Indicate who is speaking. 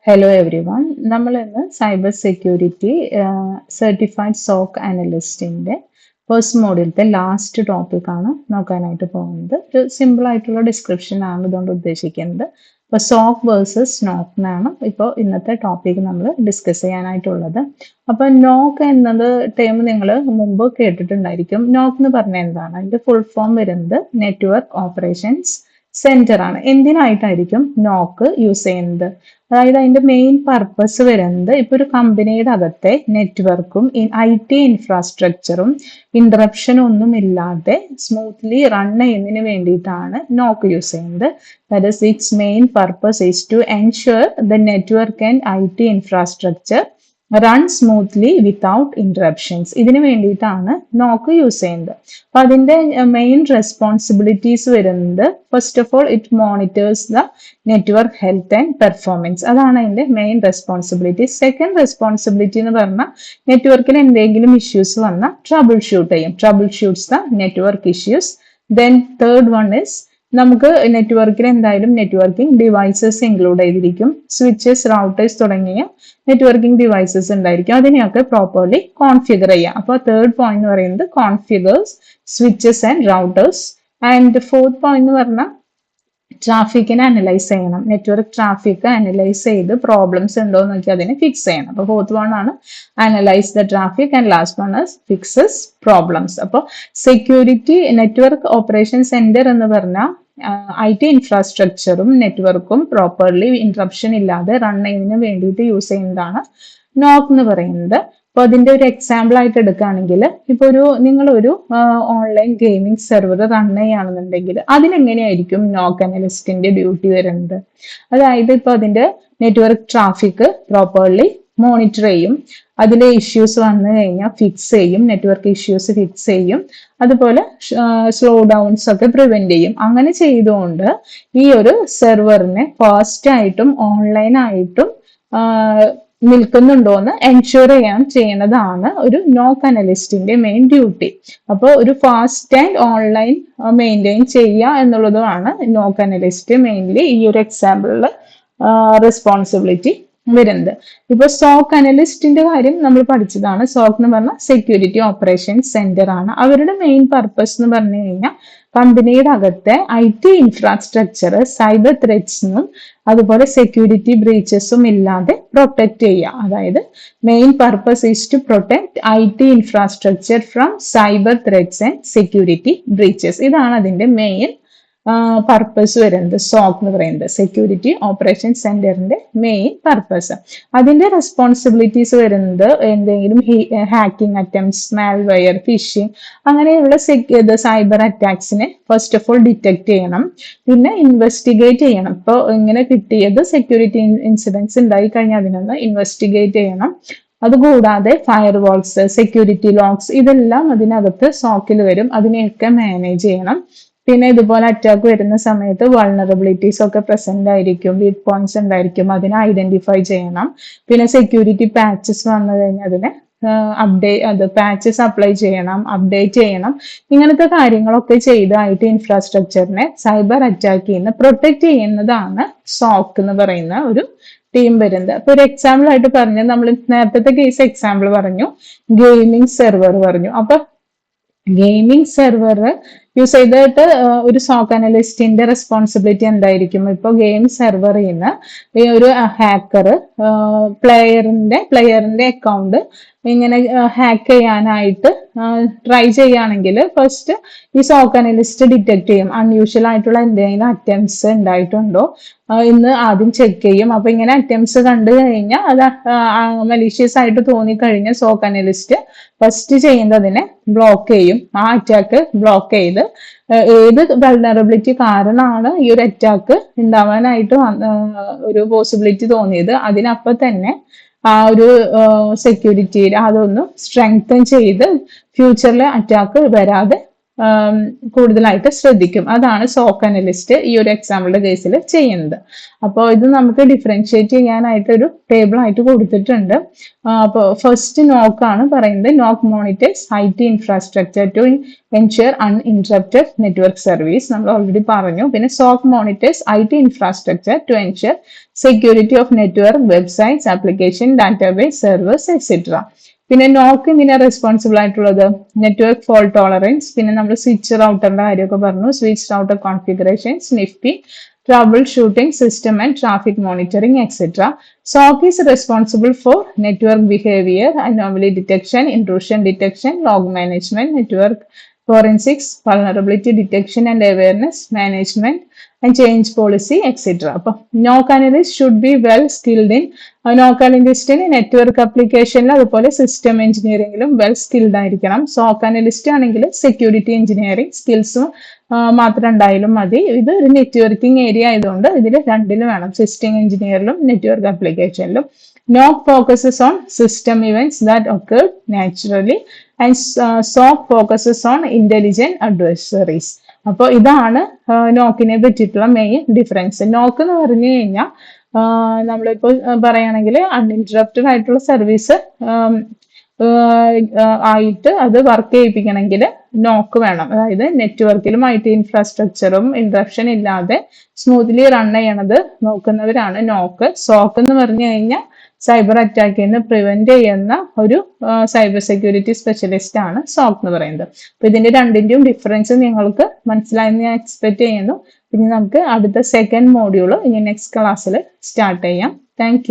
Speaker 1: Hello every one. നമ്മൾ ഇന്ന് cyber security certified SOC അനലിസ്റ്റിന്റെ ഫസ്റ്റ് മോഡ്യൂളിലത്തെ ലാസ്റ്റ് ടോപ്പിക്കാണ് നോക്കാനായിട്ട് പോകുന്നത്. ഒരു സിമ്പിൾ ആയിട്ടുള്ള ഡിസ്ക്രിപ്ഷൻ ആണ് ഇതുകൊണ്ട് ഉദ്ദേശിക്കുന്നത്. ഇപ്പോൾ സോക്ക് വേഴ്സസ് നോക്ക് എന്നാണ് ഇപ്പോൾ ഇന്നത്തെ ടോപ്പിക് നമ്മൾ ഡിസ്കസ് ചെയ്യാനായിട്ടുള്ളത്. അപ്പോൾ നോക്ക് എന്നത് ടേം നിങ്ങൾ മുമ്പ് കേട്ടിട്ടുണ്ടായിരിക്കും. നോക്ക് എന്ന് പറഞ്ഞാൽ എന്താണ്? അതിന്റെ ഫുൾ ഫോം വരുന്നത് നെറ്റ്വർക്ക് ഓപ്പറേഷൻസ് സെന്റർ ആണ്. എന്തിനായിട്ടായിരിക്കും നോക്ക് യൂസ് ചെയ്യുന്നത്? അതായത് അതിന്റെ മെയിൻ പർപ്പസ് വരുന്നത് ഇപ്പൊ ഒരു കമ്പനിയുടെ അകത്തെ നെറ്റ്വർക്കും IT ഇൻഫ്രാസ്ട്രക്ചറും ഇന്ററപ്ഷൻ ഒന്നും ഇല്ലാതെ സ്മൂത്ത്ലി റൺ ചെയ്യുന്നതിന് വേണ്ടിയിട്ടാണ് നോക്ക് യൂസ് ചെയ്യുന്നത്. That is it's main purpose is to ensure the network and IT infrastructure run smoothly without interruptions. ഇതിന് വേണ്ടിയിട്ടാണ് നോക്ക് യൂസ് ചെയ്യുന്നത്. അപ്പൊ അതിന്റെ മെയിൻ റെസ്പോൺസിബിലിറ്റീസ് വരുന്നത് first of all it monitors the network health and performance. അതാണ് അതിന്റെ main responsibility. Second responsibility എന്ന് പറഞ്ഞാൽ നെറ്റ്വർക്കിൽ എന്തെങ്കിലും ഇഷ്യൂസ് വന്നാൽ ട്രബിൾ ഷൂട്ട് ചെയ്യും. Trouble shoots the network issues. Then third one is നമുക്ക് നെറ്റ്വർക്കിൽ എന്തായാലും നെറ്റ്വർക്കിംഗ് ഡിവൈസസ് ഇൻക്ലൂഡ് ചെയ്തിരിക്കും. സ്വിച്ചസ്, റൗട്ടേഴ്സ് തുടങ്ങിയ നെറ്റ്വർക്കിംഗ് ഡിവൈസസ് ഉണ്ടായിരിക്കും. അതിനെയൊക്കെ പ്രോപ്പർലി കോൺഫിഗർ ചെയ്യാം. അപ്പോൾ തേർഡ് പോയിന്റ് എന്ന് പറയുന്നത് configures switches and routers. And fourth point എന്ന് പറഞ്ഞാൽ ട്രാഫിക്കിനെ അനലൈസ് ചെയ്യണം. നെറ്റ്വർക്ക് ട്രാഫിക് അനലൈസ് ചെയ്ത് പ്രോബ്ലംസ് ഉണ്ടോ എന്ന് നോക്കി അതിനെ ഫിക്സ് ചെയ്യണം. അപ്പോൾ ഫോർത്ത് വൺ ആണ് analyse the traffic and last one is fixes problems. അപ്പോൾ സെക്യൂരിറ്റി നെറ്റ്വർക്ക് ഓപ്പറേഷൻ സെന്റർ എന്ന് പറഞ്ഞാൽ IT ഇൻഫ്രാസ്ട്രക്ചറും നെറ്റ്വർക്കും പ്രോപ്പർലി ഇന്ററപ്ഷൻ ഇല്ലാതെ റൺ ചെയ്യുന്നതിന് വേണ്ടിയിട്ട് യൂസ് ചെയ്യുന്നതാണ് നോക്ക് എന്ന് പറയുന്നത്. അപ്പോൾ അതിന്റെ ഒരു എക്സാമ്പിൾ ആയിട്ട് എടുക്കുകയാണെങ്കിൽ ഇപ്പൊ നിങ്ങളൊരു ഓൺലൈൻ ഗെയിമിംഗ് സെർവർ റൺ ചെയ്യുകയാണെന്നുണ്ടെങ്കിൽ അതിനെങ്ങനെയായിരിക്കും നോക്ക് അനലിസ്റ്റിന്റെ ഡ്യൂട്ടി വരുന്നത്? അതായത് ഇപ്പൊ അതിന്റെ നെറ്റ്വർക്ക് ട്രാഫിക് പ്രോപ്പർലി മോണിറ്റർ ചെയ്യും, അതിലെ ഇഷ്യൂസ് വന്നു കഴിഞ്ഞാൽ ഫിക്സ് ചെയ്യും, നെറ്റ്വർക്ക് ഇഷ്യൂസ് ഫിക്സ് ചെയ്യും, അതുപോലെ സ്ലോ ഡൗൺസ് ഒക്കെ പ്രിവെന്റ് ചെയ്യും. അങ്ങനെ ചെയ്തുകൊണ്ട് ഈ ഒരു സെർവറിനെ ഫാസ്റ്റ് ആയിട്ടും ഓൺലൈൻ ആയിട്ടും നിൽക്കുന്നുണ്ടോ എന്ന് എൻഷുർ ചെയ്യാൻ ചെയ്യുന്നതാണ് ഒരു നോക്ക് അനലിസ്റ്റിന്റെ മെയിൻ ഡ്യൂട്ടി. അപ്പോൾ ഒരു ഫാസ്റ്റ് ആൻഡ് ഓൺലൈൻ മെയിൻറ്റെയിൻ ചെയ്യുക എന്നുള്ളതുമാണ് നോക്ക് അനലിസ്റ്റ് മെയിൻലി ഈ ഒരു എക്സാമ്പിളിൽ റെസ്പോൺസിബിലിറ്റി വരുന്നത്. ഇപ്പൊ സോക്ക് അനലിസ്റ്റിന്റെ കാര്യം നമ്മൾ പഠിച്ചതാണ്. സോക്ക് എന്ന് പറഞ്ഞാൽ സെക്യൂരിറ്റി ഓപ്പറേഷൻ സെന്റർ ആണ്. അവരുടെ മെയിൻ പർപ്പസ് എന്ന് പറഞ്ഞു കഴിഞ്ഞാൽ കമ്പനിയുടെ അകത്തെ IT ഇൻഫ്രാസ്ട്രക്ചർ സൈബർ ത്രെറ്റ്സിനും അതുപോലെ സെക്യൂരിറ്റി ബ്രീച്ചസും ഇല്ലാതെ പ്രൊട്ടക്ട് ചെയ്യുക. അതായത് main purpose is to protect IT infrastructure from cyber threats and security breaches. ഇതാണ് അതിന്റെ മെയിൻ പർപ്പസ് വരുന്നത്. സോക്ക് എന്ന് പറയുന്നത് സെക്യൂരിറ്റി ഓപ്പറേഷൻ സെന്ററിന്റെ മെയിൻ പർപ്പസ്. അതിന്റെ റെസ്പോൺസിബിലിറ്റീസ് വരുന്നത് എന്തെങ്കിലും ഹാക്കിംഗ് അറ്റംപ്റ്റ്സ്, മാൽവെയർ, ഫിഷിംഗ് അങ്ങനെയുള്ള സൈബർ അറ്റാക്സിനെ ഫസ്റ്റ് ഓഫ് ഓൾ ഡിറ്റക്ട് ചെയ്യണം, പിന്നെ ഇൻവെസ്റ്റിഗേറ്റ് ചെയ്യണം. ഇപ്പോൾ ഇങ്ങനെ കിട്ടിയത് സെക്യൂരിറ്റി ഇൻസിഡൻസ് ഉണ്ടായി കഴിഞ്ഞാൽ അതിനൊന്ന് ഇൻവെസ്റ്റിഗേറ്റ് ചെയ്യണം. അതുകൂടാതെ ഫയർ വാൾസ്, സെക്യൂരിറ്റി ലോക്സ് ഇതെല്ലാം അതിനകത്ത് സോക്കിൽ വരും. അതിനെയൊക്കെ മാനേജ് ചെയ്യണം. പിന്നെ ഇതുപോലെ അറ്റാക്ക് വരുന്ന സമയത്ത് വൾണറബിലിറ്റീസ് ഒക്കെ പ്രസന്റ് ആയിരിക്കും, വീക്ക് പോയിന്റ്സ് ഉണ്ടായിരിക്കും, അതിനെ ഐഡന്റിഫൈ ചെയ്യണം. പിന്നെ സെക്യൂരിറ്റി പാച്ചസ് വന്നു കഴിഞ്ഞാൽ അതിനെ പാച്ചസ് അപ്ലൈ ചെയ്യണം, അപ്ഡേറ്റ് ചെയ്യണം. ഇങ്ങനത്തെ കാര്യങ്ങളൊക്കെ ചെയ്ത് IT ഇൻഫ്രാസ്ട്രക്ചറിനെ സൈബർ അറ്റാക്കിൽ നിന്ന് പ്രൊട്ടക്ട് ചെയ്യുന്നതാണ് സോക്ക് എന്ന് പറയുന്ന ഒരു ടീം വരുന്നത്. അപ്പൊ ഒരു എക്സാമ്പിൾ ആയിട്ട് പറഞ്ഞു, നമ്മൾ നേരത്തെ കേസ് എക്സാമ്പിൾ പറഞ്ഞു, ഗെയിമിംഗ് സെർവർ പറഞ്ഞു. അപ്പൊ ഗെയിമിംഗ് സെർവർ യൂസ് ചെയ്തിട്ട് ഒരു സോക്ക് അനലിസ്റ്റിന്റെ റെസ്പോൺസിബിലിറ്റി എന്തായിരിക്കും? ഇപ്പോൾ ഗെയിം സെർവറിൽ നിന്ന് ഈ ഒരു ഹാക്കർ പ്ലെയറിന്റെ അക്കൗണ്ട് ഇങ്ങനെ ഹാക്ക് ചെയ്യാനായിട്ട് ട്രൈ ചെയ്യുകയാണെങ്കിൽ ഫസ്റ്റ് ഈ സോക്ക് അനലിസ്റ്റ് ഡിറ്റക്ട് ചെയ്യും. അൺയൂഷ്വൽ ആയിട്ടുള്ള എന്തെങ്കിലും അറ്റംപ്റ്റ്സ് ഉണ്ടായിട്ടുണ്ടോ എന്ന് ആദ്യം ചെക്ക് ചെയ്യും. അപ്പൊ ഇങ്ങനെ അറ്റംപ്റ്റ്സ് കണ്ടു കഴിഞ്ഞാൽ അത് മലീഷ്യസ് ആയിട്ട് തോന്നിക്കഴിഞ്ഞാൽ സോക്ക് അനലിസ്റ്റ് ഫസ്റ്റ് ചെയ്യുന്നതിനെ ബ്ലോക്ക് ചെയ്യും. ആ അറ്റാക്ക് ബ്ലോക്ക് ചെയ്ത് ഏത് വൾനറബിലിറ്റി കാരണമാണ് ഈ ഒരു അറ്റാക്ക് ഉണ്ടാവാനായിട്ട് ഒരു പോസിബിലിറ്റി തോന്നിയത് അതിനപ്പം തന്നെ ആ ഒരു സെക്യൂരിറ്റി അതൊന്ന് സ്ട്രെങ്തൻ ചെയ്ത് ഫ്യൂച്ചറിലെ അറ്റാക്ക് വരാതെ കൂടുതലായിട്ട് ശ്രദ്ധിക്കും. അതാണ് സോക്ക് അനലിസ്റ്റ് ഈ ഒരു എക്സാമ്പിളിന്റെ കേസിൽ ചെയ്യുന്നത്. അപ്പോൾ ഇത് നമുക്ക് ഡിഫറൻഷിയേറ്റ് ചെയ്യാനായിട്ട് ഒരു ടേബിൾ ആയിട്ട് കൊടുത്തിട്ടുണ്ട്. അപ്പോൾ ഫസ്റ്റ് നോക്കാണ് പറയുന്നത്. NOC monitors IT infrastructure to ensure uninterrupted network service, നമ്മൾ ഓൾറെഡി പറഞ്ഞു. പിന്നെ SOC monitors IT infrastructure to ensure security of network, websites, application, database, servers etcetera. പിന്നെ നോക്ക് എന്തിനാ റെസ്പോൺസിബിൾ ആയിട്ടുള്ളത്? നെറ്റ്വർക്ക് ഫോൾട്ട് ടോളറൻസ്, പിന്നെ നമ്മൾ സ്വിച്ച് റൗട്ടറിന്റെ കാര്യമൊക്കെ പറഞ്ഞു, switch router configuration, sniffing, trouble shooting, system and traffic monitoring etcetera. SOC is responsible for network behavior, anomaly detection, intrusion detection, log management, network forensics, vulnerability detection and awareness management, and change policy, etc. അപ്പോൾ നോക്ക് analyst should be well skilled in, നോക്ക് അനലിസ്റ്റിന് network അപ്ലിക്കേഷനിലും അതുപോലെ system എഞ്ചിനീയറിംഗിലും well skilled ആയിരിക്കണം. Soak analyst ആണെങ്കിൽ security engineering സ്കിൽസും മാത്രം ഉണ്ടായാലും മതി. ഇത് ഒരു നെറ്റ്വർക്കിംഗ് ഏരിയ ആയതുകൊണ്ട് ഇതിൽ രണ്ടിലും വേണം, സിസ്റ്റം എഞ്ചിനീയറിലും നെറ്റ്വർക്ക് ആപ്ലിക്കേഷനിലും. നോക്ക് focuses on system events that occurred naturally and SOC focuses on intelligent adversaries. അപ്പോൾ ഇതാണ് നോക്കിനെ പറ്റിയിട്ടുള്ള മെയിൻ ഡിഫറൻസ്. നോക്ക് എന്ന് പറഞ്ഞു കഴിഞ്ഞാൽ നമ്മളിപ്പോൾ പറയുകയാണെങ്കിൽ അൺഇൻറ്ററപ്റ്റഡ് ആയിട്ടുള്ള സർവീസ് ആയിട്ട് അത് വർക്ക് ചെയ്യിപ്പിക്കണമെങ്കിൽ നോക്ക് വേണം. അതായത് നെറ്റ്വർക്കിലും IT ഇൻഫ്രാസ്ട്രക്ചറും ഇൻട്രപ്ഷൻ ഇല്ലാതെ സ്മൂത്ത്ലി റൺ ചെയ്യണത് നോക്കുന്നവരാണ് നോക്ക്. സോക്ക് എന്ന് പറഞ്ഞു കഴിഞ്ഞാൽ സൈബർ അറ്റാക്കിൽ നിന്ന് പ്രിവെന്റ് ചെയ്യുന്ന ഒരു സൈബർ സെക്യൂരിറ്റി സ്പെഷ്യലിസ്റ്റ് ആണ് സോക്ക് എന്ന് പറയുന്നത്. അപ്പൊ ഇതിന്റെ രണ്ടിന്റെയും ഡിഫറൻസ് നിങ്ങൾക്ക് മനസ്സിലായെന്ന് ഞാൻ എക്സ്പെക്ട് ചെയ്യുന്നു. പിന്നെ നമുക്ക് അടുത്ത സെക്കൻഡ് മോഡ്യൂൾ ഇനി നെക്സ്റ്റ് ക്ലാസ്സിൽ സ്റ്റാർട്ട് ചെയ്യാം. താങ്ക്